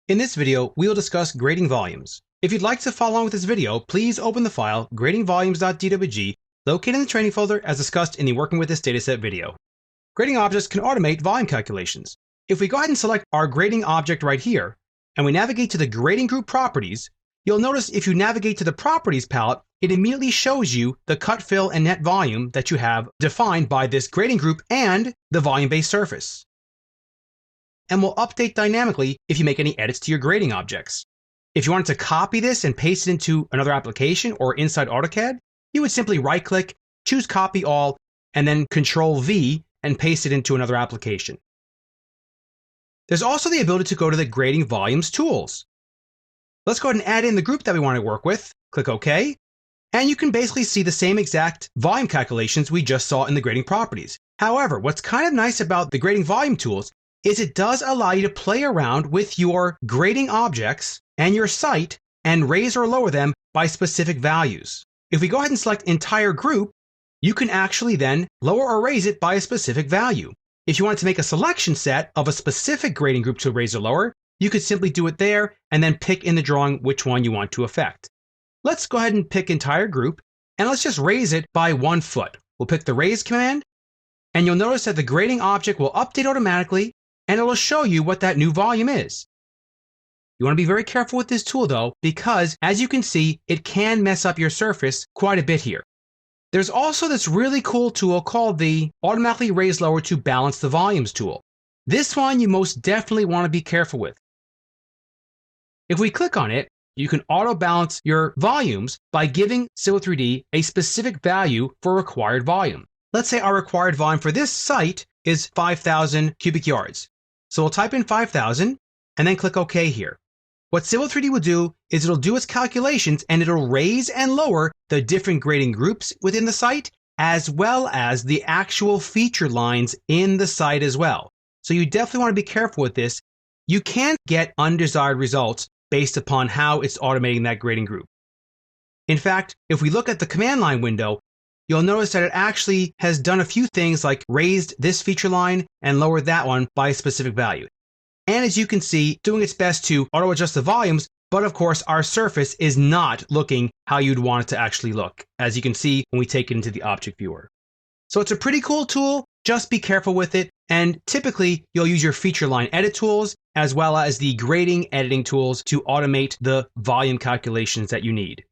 In this video, we will discuss grading volumes. If you'd like to follow along with this video, please open the file gradingvolumes.dwg located in the training folder as discussed in the Working with This Dataset video. Grading objects can automate volume calculations. If we go ahead and select our grading object right here, and we navigate to the grading group properties, you'll notice if you navigate to the properties palette, it immediately shows you the cut, fill, and net volume that you have defined by this grading group and the volume-based surface. And will update dynamically if you make any edits to your grading objects. If you wanted to copy this and paste it into another application or inside AutoCAD, you would simply right-click, choose Copy All, and then Control-V and paste it into another application. There's also the ability to go to the Grading Volumes tools. Let's go ahead and add in the group that we want to work with. Click OK, and you can basically see the same exact volume calculations we just saw in the grading properties. However, what's kind of nice about the Grading Volume tools is it does allow you to play around with your grading objects and your site and raise or lower them by specific values. If we go ahead and select Entire Group, you can actually then lower or raise it by a specific value. If you wanted to make a selection set of a specific grading group to raise or lower, you could simply do it there and then pick in the drawing which one you want to affect. Let's go ahead and pick Entire Group, and let's just raise it by 1 foot. We'll pick the Raise command, and you'll notice that the grading object will update automatically, and it'll show you what that new volume is. You want to be very careful with this tool though, because as you can see, it can mess up your surface quite a bit here. There's also this really cool tool called the Automatically Raise Lower to Balance the Volumes tool. This one you most definitely want to be careful with. If we click on it, you can auto balance your volumes by giving Civil 3D a specific value for required volume. Let's say our required volume for this site is 5,000 cubic yards. So we'll type in 5,000 and then click OK here. What Civil 3D will do is it'll do its calculations and it'll raise and lower the different grading groups within the site, as well as the actual feature lines in the site as well. So you definitely want to be careful with this. You can get undesired results based upon how it's automating that grading group. In fact, if we look at the command line window, you'll notice that it actually has done a few things like raised this feature line and lowered that one by a specific value. And as you can see, doing its best to auto adjust the volumes, but of course our surface is not looking how you'd want it to actually look, as you can see when we take it into the object viewer. So it's a pretty cool tool, just be careful with it, and typically you'll use your feature line edit tools as well as the grading editing tools to automate the volume calculations that you need.